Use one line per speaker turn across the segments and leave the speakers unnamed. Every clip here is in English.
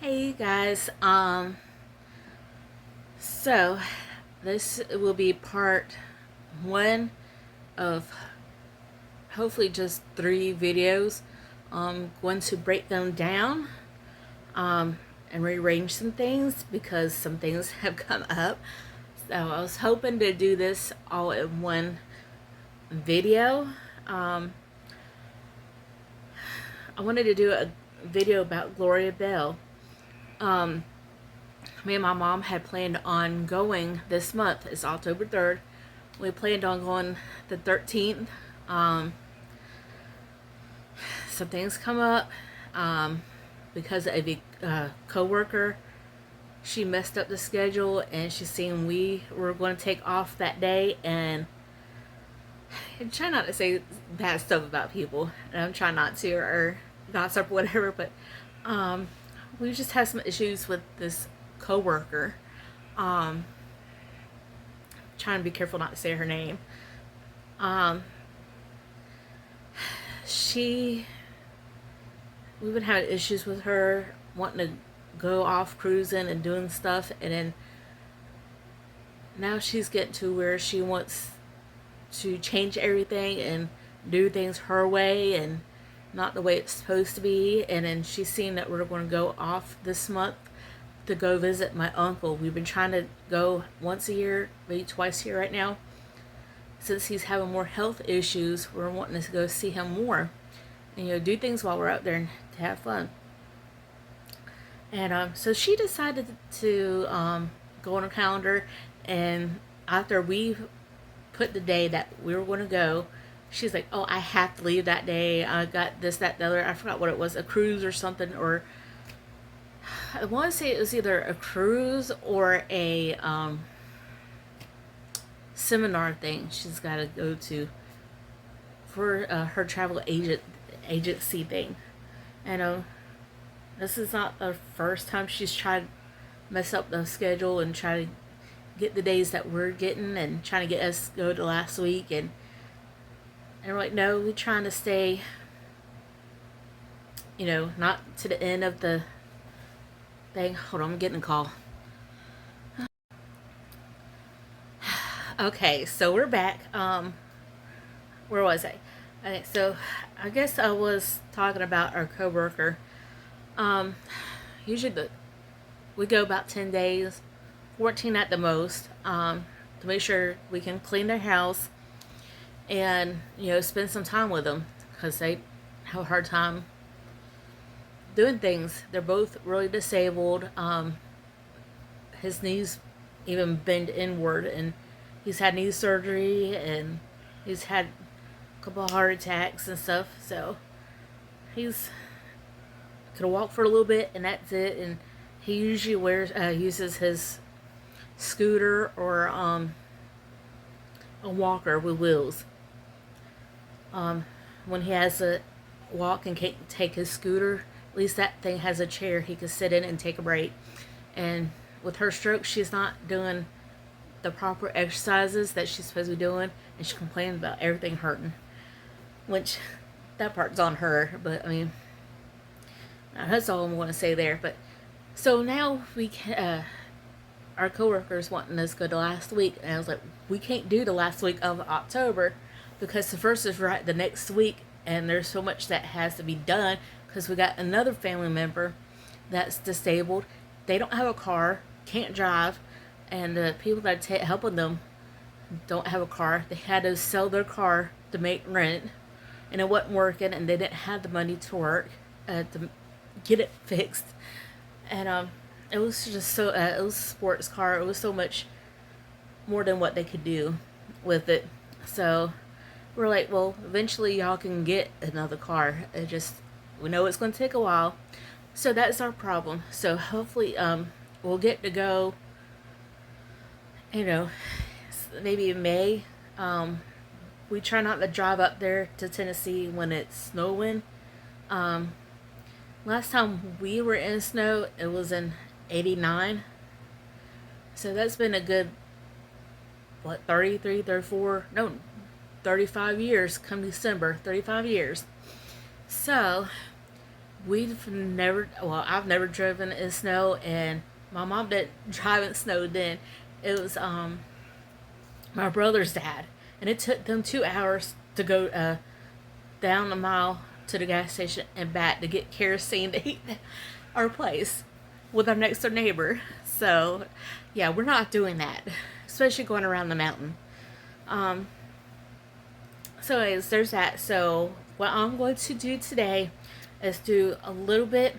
Hey guys, so this will be part one of hopefully just 3 videos. I'm going to break them down and rearrange some things because some things have come up. So I was hoping to do this all in one video. Um, I wanted to do a video about Gloria Belle. Um, Me and my mom had planned on going this month. It's October 3rd. We planned on going the 13th. Um, some things come up because of a co-worker. She messed up the schedule and she seen we were going to take off that day, and I try not to say bad stuff about people, and I'm trying not to, or gossip or whatever, but we just had some issues with this co-worker. Um, Trying to be careful not to say her name. Um, she, we've been having issues with her wanting to go off cruising and doing stuff, and then now she's getting to where she wants to change everything and do things her way and not the way it's supposed to be. And then she's seen that we're going to go off this month to go visit my uncle. We've been trying to go once a year, maybe twice a year right now. Since he's having more health issues, we're wanting to go see him more and do things while we're out there and to have fun. And so she decided to go on her calendar, and after we put the day that we were going to go, she's like, "Oh, I have to leave that day. I got this, that, the other. I forgot what it was, a cruise or something, or I want to say it was either a cruise or a seminar thing she's got to go to for her travel agency thing." And this is not the first time she's tried to mess up the schedule and try to get the days that we're getting and trying to get us to go to last week, and we're like, no, we're trying to stay, not to the end of the thing. Hold on, I'm getting a call. Okay, so we're back. Where was I? Okay, so I guess I was talking about our coworker. Um, Usually we go about 10 days, 14 at the most, to make sure we can clean their house and spend some time with them because they have a hard time doing things. They're both really disabled. His knees even bend inward, and he's had knee surgery, and he's had a couple of heart attacks and stuff. So he's could walk for a little bit, and that's it. And he usually uses his scooter or a walker with wheels. When he has to walk and take his scooter, at least that thing has a chair he can sit in and take a break. And with her stroke, she's not doing the proper exercises that she's supposed to be doing, and she complains about everything hurting, which that part's on her. But I mean, that's all I'm going to say there. But so now our coworkers wanting us to go to last week, and I was like, we can't do the last week of October because the first is right the next week, and there's so much that has to be done because we got another family member that's disabled. They don't have a car, can't drive, and the people that are helping them don't have a car. They had to sell their car to make rent, and it wasn't working, and they didn't have the money to work to get it fixed. And it was just so it was a sports car. It was so much more than what they could do with it. So we're like, well, eventually y'all can get another car. We know it's going to take a while. So that's our problem. So hopefully we'll get to go, maybe in May. We try not to drive up there to Tennessee when it's snowing. Last time we were in snow, it was in '89. So that's been a good, 33, 34, no, 35 years come December. 35 years. So I've never driven in snow, and my mom didn't drive in snow then. It was my brother's dad, and it took them 2 hours to go down a mile to the gas station and back to get kerosene to heat our place with our next door neighbor. So, yeah, we're not doing that, especially going around the mountain. Um, so, anyways, there's that. So, what I'm going to do today is do a little bit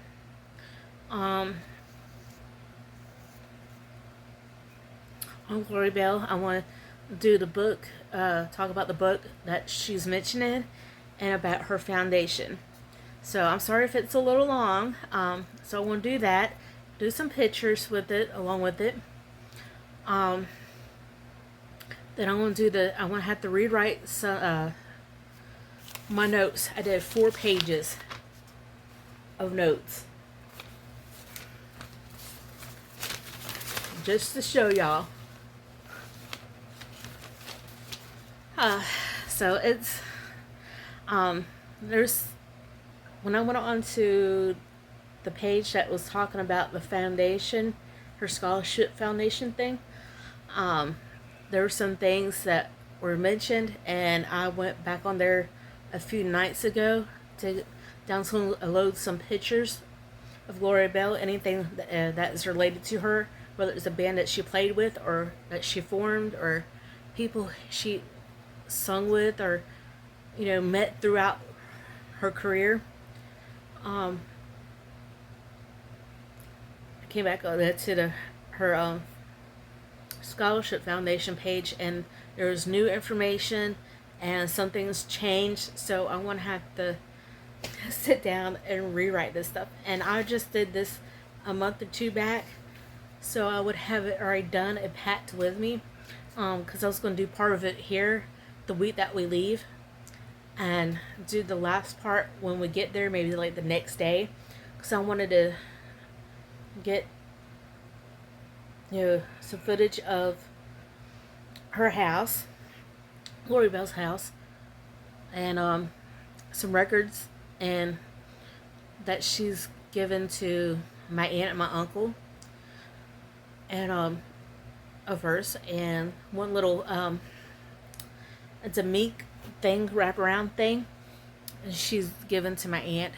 um, on Gloria Belle. I want to do the book, talk about the book that she's mentioning, and about her foundation. So I'm sorry if it's a little long. So I want to do that, do some pictures with it, along with it. Um, then I want to I want to have to rewrite my notes. I did 4 pages of notes just to show y'all. So it's there's when I went on to the page that was talking about the foundation, her scholarship foundation thing, there were some things that were mentioned, and I went back on there a few nights ago to download some pictures of Gloria Belle, anything that is related to her, whether it's a band that she played with or that she formed or people she sung with or met throughout her career. I came back on to her scholarship foundation page, and there was new information and some things changed, so I want to have to sit down and rewrite this stuff. And I just did this a month or 2 back, so I would have it already done and packed with me, because I was going to do part of it here the week that we leave, and do the last part when we get there, maybe like the next day, because I wanted to get some footage of her house, Gloria Belle's house, and some records and that she's given to my aunt and my uncle, and of hers, and one little it's a meek thing, wraparound thing, and she's given to my aunt.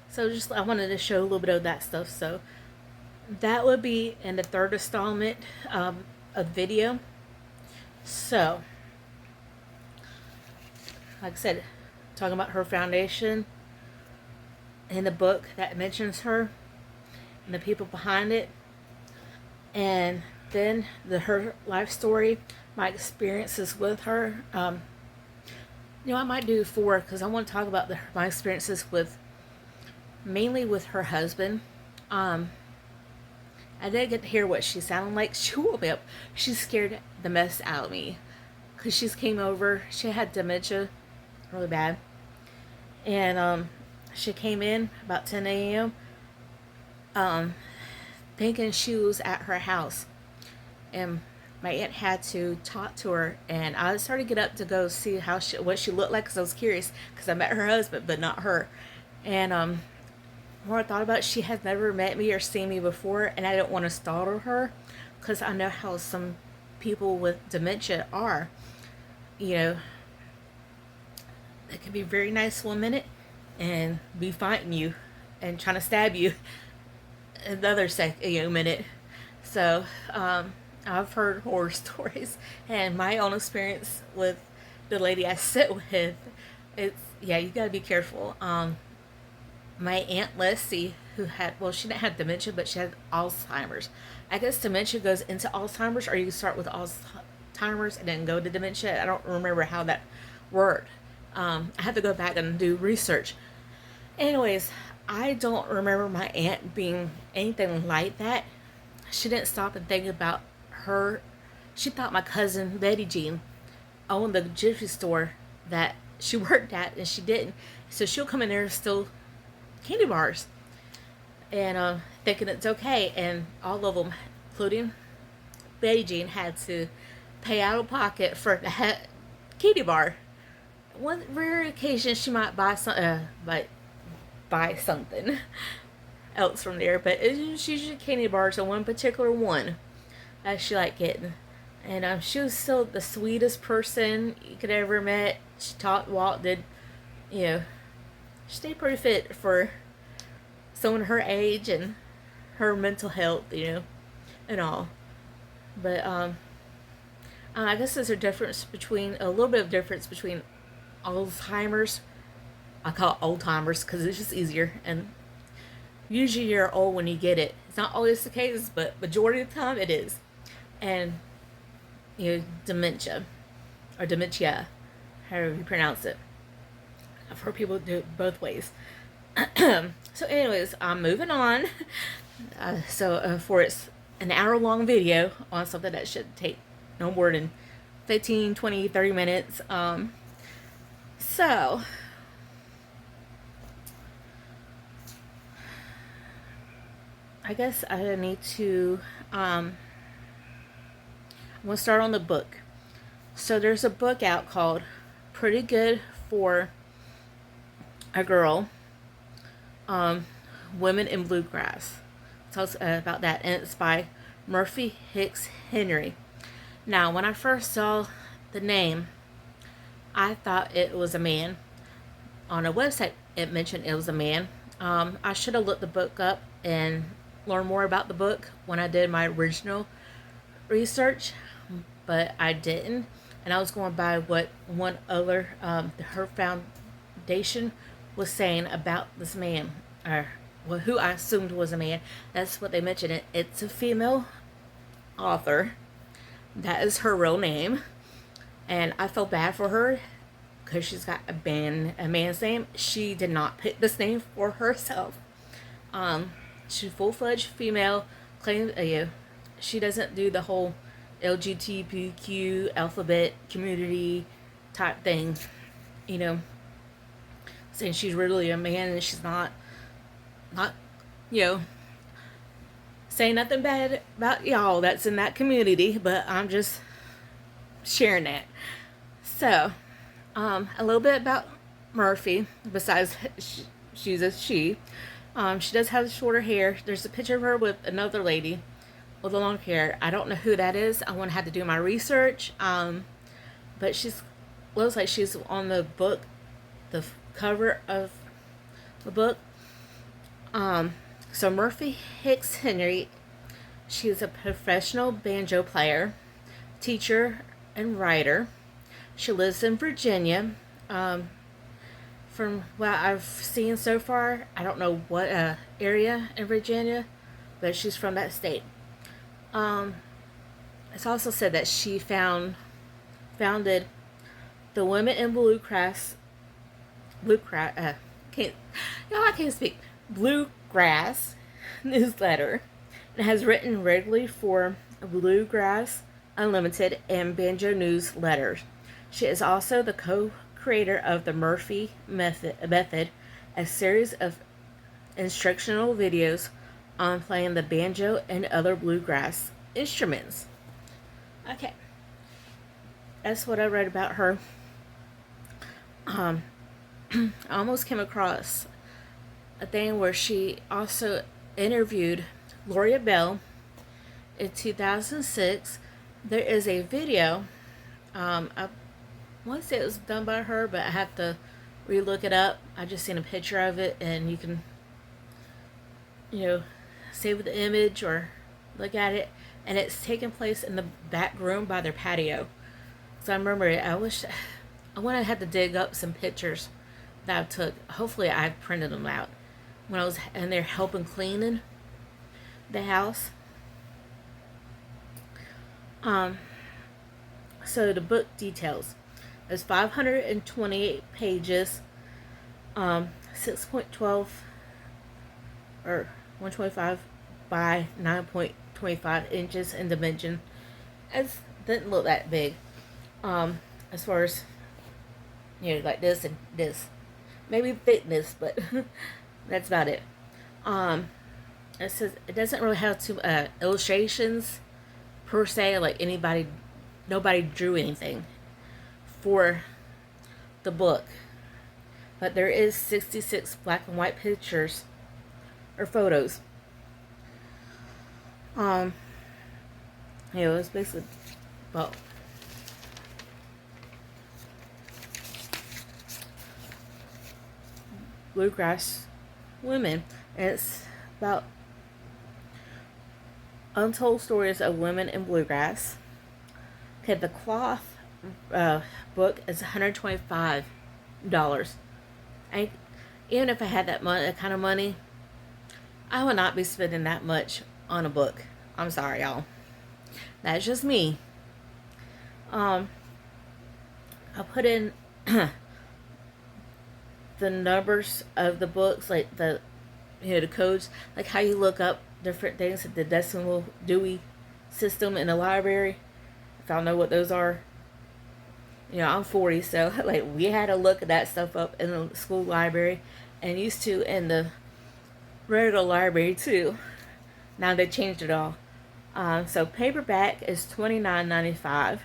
So just I wanted to show a little bit of that stuff. So that would be in the 3rd installment of video. So, like I said, talking about her foundation in the book that mentions her and the people behind it, and then her life story, my experiences with her. I might do 4, because I want to talk about my experiences mainly with her husband. I didn't get to hear what she sounded like. She woke me up. She scared the mess out of me, because she came over. She had dementia, really bad, and she came in about 10 a.m. Thinking she was at her house, and my aunt had to talk to her, and I started to get up to go see what she looked like, because I was curious, because I met her husband but not her. And more I thought about it, she had never met me or seen me before, and I didn't want to startle her, because I know how some people with dementia are. They can be very nice 1 minute and be fighting you and trying to stab you another minute. So I've heard horror stories, and my own experience with the lady I sit with, you gotta be careful. My Aunt Leslie, who she didn't have dementia, but she had Alzheimer's. I guess dementia goes into Alzheimer's, or you start with Alzheimer's and then go to dementia. I don't remember how that worked. I had to go back and do research. Anyways, I don't remember my aunt being anything like that. She didn't stop and think about her. She thought my cousin Betty Jean owned the gypsy store that she worked at, and she didn't. So she'll come in there and steal candy bars, and thinking it's okay, and all of them, including Betty Jean, had to pay out of pocket for that candy bar. one rare occasion she might buy buy something else from there, but it's usually candy bars, and one particular one that she liked getting. And she was still the sweetest person you could ever met. She taught, walked, did, you know, she stayed pretty fit for someone her age and her mental health, and all. But I guess there's a little bit of difference between Alzheimer's. I call it old timers because it's just easier, and usually you're old when you get it. It's not always the case, but majority of the time it is. And dementia, or dementia, however you pronounce it. I've heard people do it both ways. So anyways, I'm moving on. For it's an hour-long video on something that should take no more than 15, 20, 30 minutes. So I guess I need to, I'm going to start on the book. So there's a book out called Pretty Good for a Girl, Women in Bluegrass. It talks about that, and it's by Murphy Hicks Henry. Now, when I first saw the name, I thought it was a man. On a website, it mentioned it was a man. I should have looked the book up and learned more about the book when I did my original research, but I didn't. And I was going by what one other, her foundation was saying about this man, or who I assumed was a man. That's what they mentioned. It's a female author. That is her real name. And I felt bad for her because she's got a man's name. She did not pick this name for herself. She's full-fledged female. Claims she doesn't do the whole LGBTQ alphabet community type thing. Saying she's really a man, and she's not saying nothing bad about y'all that's in that community, but I'm just sharing that. So, a little bit about Murphy, besides she's a she. She does have shorter hair. There's a picture of her with another lady with the long hair. I don't know who that is. I want to have to do my research. But looks like she's on the book, the cover of the book. So Murphy Hicks Henry, she is a professional banjo player, teacher, and writer. She lives in Virginia. From what I've seen so far, I don't know what area in Virginia, but she's from that state. It's also said that she founded the Women in Bluegrass. I can't speak. Bluegrass newsletter, and has written regularly for Bluegrass Unlimited and Banjo newsletters. She is also the co-creator of the Murphy Method, a series of instructional videos on playing the banjo and other bluegrass instruments. Okay, that's what I read about her. I almost came across a thing where she also interviewed Gloria Belle in 2006. There is a video. I want to say it was done by her, but I have to relook it up. I just seen a picture of it, and you can, save the image or look at it. And it's taking place in the back room by their patio. So I remember it. I went to have to dig up some pictures that I took. Hopefully I printed them out when I was in there helping cleaning the house. So the book details. It's 528 pages, 6.12 or 125 by 9.25 inches in dimension. It didn't look that big. As far as like this and this, maybe thickness, but that's about it. It says it doesn't really have too illustrations per se. Like nobody drew anything for the book, but there is 66 black and white pictures or photos. It's basically about bluegrass women. And it's about untold stories of women in bluegrass. Okay, the Clothe book is $125. Even if I had that kind of money, I would not be spending that much on a book. I'm sorry, y'all. That's just me. I put in the numbers of the books, like the codes, like how you look up different things at the decimal Dewey system in the library. If y'all know what those are. I'm 40, so like we had to look at that stuff up in the school library, and used to in the regular library too. Now they changed it all. So paperback is $29.95,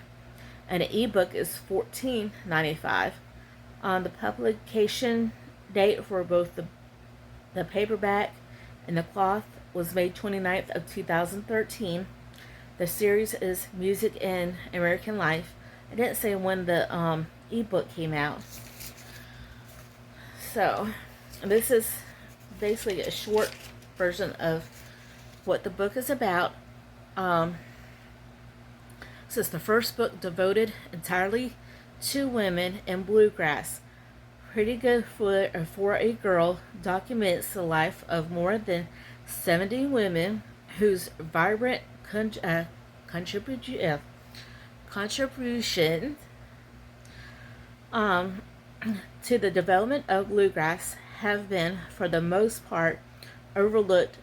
and an ebook is $14.95. The publication date for both the paperback and the Clothe was May 29th of 2013. The series is Music in American Life. I didn't say when the ebook came out. So this is basically a short version of what the book is about. This is the first book devoted entirely to women in bluegrass. Pretty Good for a Girl documents the life of more than 70 women whose vibrant contribution to the development of bluegrass have been, for the most part, overlooked.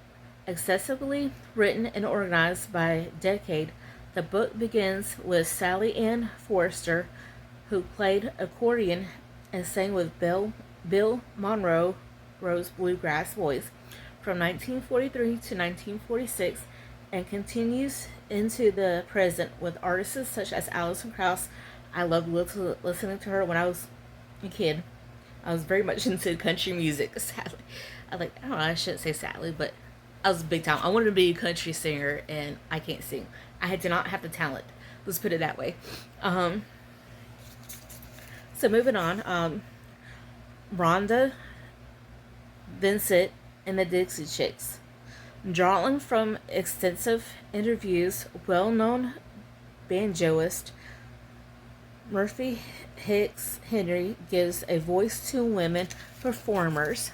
Excessively written and organized by decade, the book begins with Sally Ann Forrester, who played accordion and sang with Bill Monroe's bluegrass voice from 1943 to 1946, and continues into the present with artists such as Alison Krauss. I loved listening to her when I was a kid. I was very much into country music, sadly. I shouldn't say sadly, but I was big time. I wanted to be a country singer, and I can't sing. I did not have the talent. Let's put it that way. So moving on, Rhonda Vincent and the Dixie Chicks. Drawing from extensive interviews, well-known banjoist Murphy Hicks Henry gives a voice to women performers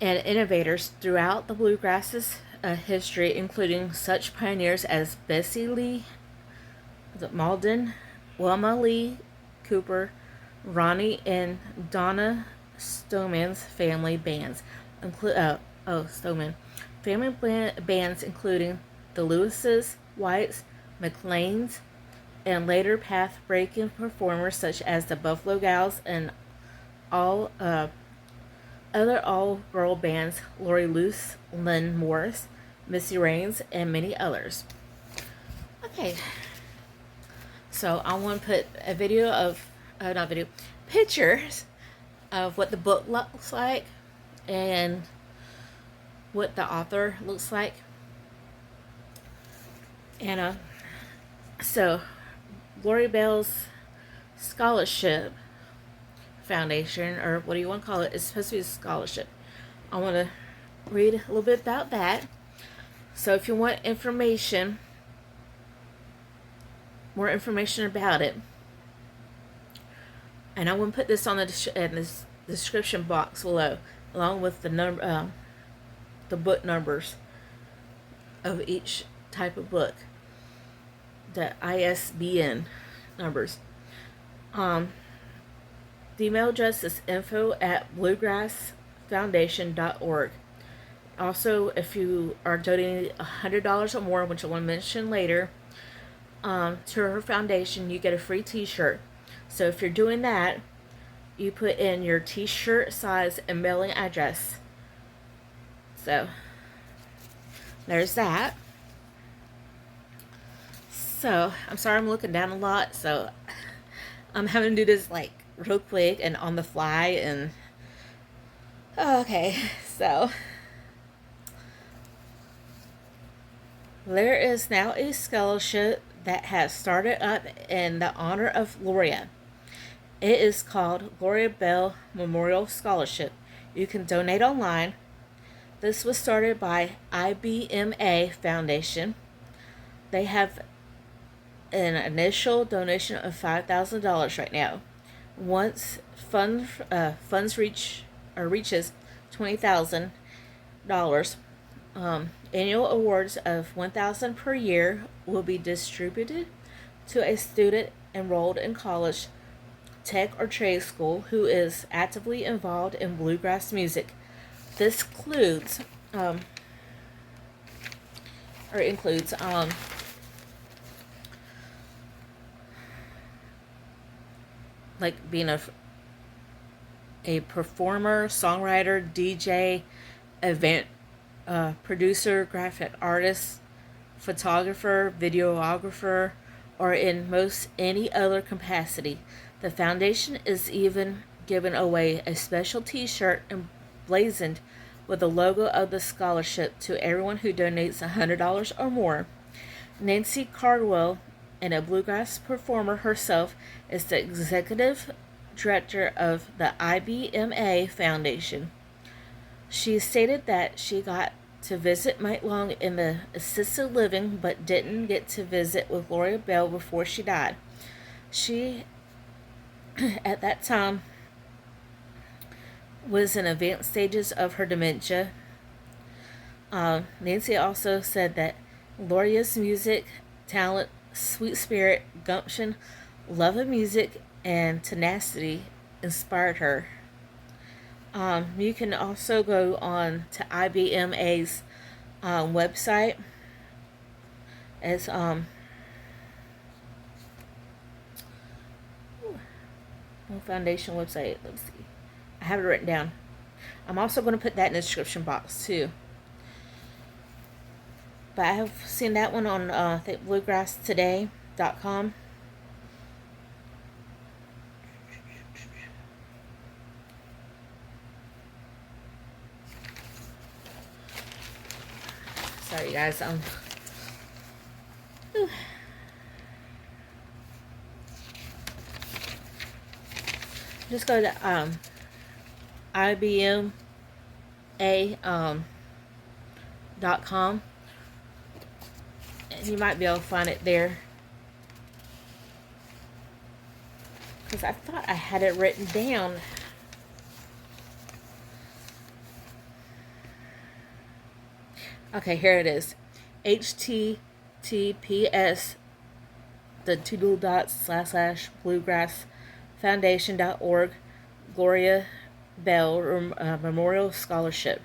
and innovators throughout the bluegrass's history, including such pioneers as Bessie Lee Malden, Wilma Lee Cooper, Ronnie and Donna Stoneman's family bands. Bands including the Lewises, Whites, McLeans, and later path-breaking performers such as the Buffalo Gals and all other all-girl bands, Lori Luce, Lynn Morris, Missy Raines, and many others. Okay, so I want to put a video of, pictures of what the book looks like and what the author looks like. And so Gloria Belle's Scholarship Foundation, or what do you want to call it, it's supposed to be a scholarship. I want to read a little bit about that. So if you want more information about it, and I will put this on the description box below, along with the book numbers of each type of book, the ISBN numbers. The email address is info@bluegrassfoundation.org. Also, if you are donating $100 or more, which I want to mention later, to her foundation, you get a free t-shirt. So if you're doing that, you put in your t-shirt size and mailing address. So there's that. So I'm sorry I'm looking down a lot, so I'm having to do this like real quick and on the fly, and okay, so there is now a scholarship that has started up in the honor of Gloria. It is called Gloria Belle Memorial Scholarship. You can donate online. This was started by IBMA Foundation. They have an initial donation of $5,000 right now. Once funds reaches $20,000, annual awards of $1,000 per year will be distributed to a student enrolled in college, tech, or trade school who is actively involved in bluegrass music. This includes like being a performer, songwriter, DJ, event producer, graphic artist, photographer, videographer, or in most any other capacity. The foundation is even giving away a special t-shirt emblazoned with the logo of the scholarship to everyone who donates $100 or more. Nancy Cardwell, and a bluegrass performer herself, is the executive director of the IBMA Foundation. She stated that she got to visit Mike Long in the assisted living but didn't get to visit with Gloria Belle before she died. She, at that time, was in advanced stages of her dementia. Nancy also said that Gloria's music, talent, sweet spirit, gumption, love of music, and tenacity inspired her. You can also go on to IBMA's website. It's foundation website. Let's see. I have it written down. I'm also going to put that in the description box too. But I have seen that one on bluegrasstoday.com. Sorry guys, just go to IBMA.com, and you might be able to find it there, because I thought I had it written down. Okay, here it is. HTTPS the two little dots / bluegrass foundation.org Gloria Belle Memorial Scholarship.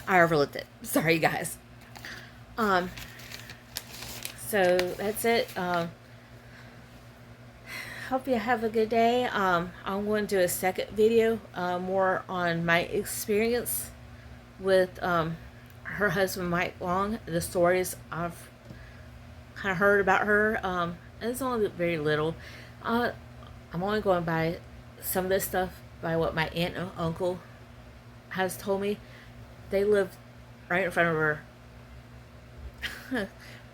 I overlooked it. Sorry, guys. So that's it. Hope you have a good day. I'm going to do a second video more on my experience with her husband Mike Long, the stories I've kind of heard about her. It's only very little. I'm only going by some of this stuff by what my aunt and uncle has told me. They lived right in front of her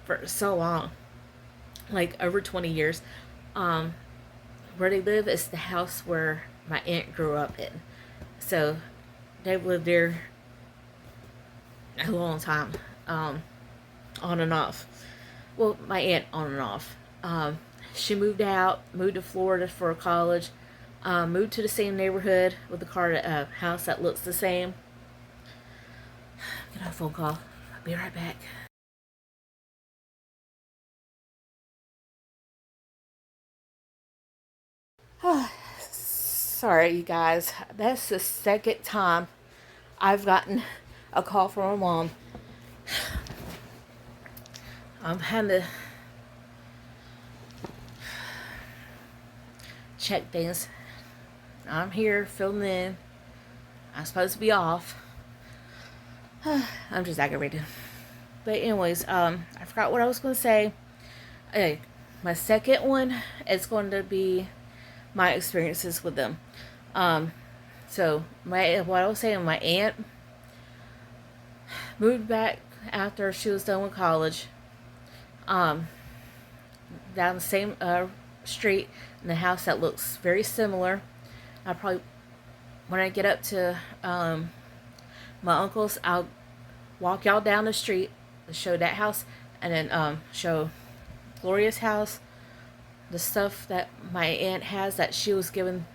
for so long, like over 20 years. Where they live is the house where my aunt grew up in. So they've lived there a long time, on and off. Well, my aunt on and off. She moved to Florida for college, moved to the same neighborhood with a house that looks the same. Get a phone call. I'll be right back. Sorry, you guys. That's the second time I've gotten a call from my mom. I'm having to check things. I'm here filming in. I'm supposed to be off. I'm just aggravated. But anyways, I forgot what I was going to say. Okay, my second one is going to be my experiences with them. So what I was saying, my aunt moved back after she was done with college, down the same street in a house that looks very similar. I probably, when I get up to my uncle's, I'll walk y'all down the street, show that house, and then show Gloria's house, the stuff that my aunt has that she was given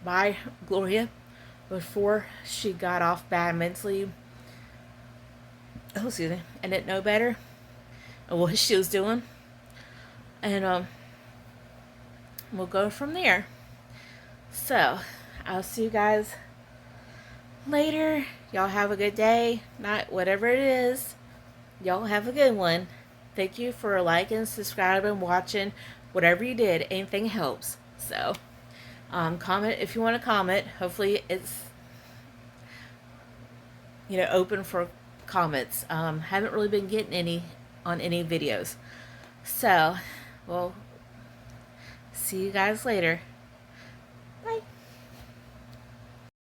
by Gloria before she got off bad mentally. Oh, excuse me, and didn't know better what she was doing. And we'll go from there. So, I'll see you guys later. Y'all have a good day, night, whatever it is. Y'all have a good one. Thank you for liking, subscribing, watching, whatever you did. Anything helps. So, comment if you want to comment. Hopefully it's, open for comments. Haven't really been getting any on any videos. So, well, see you guys later.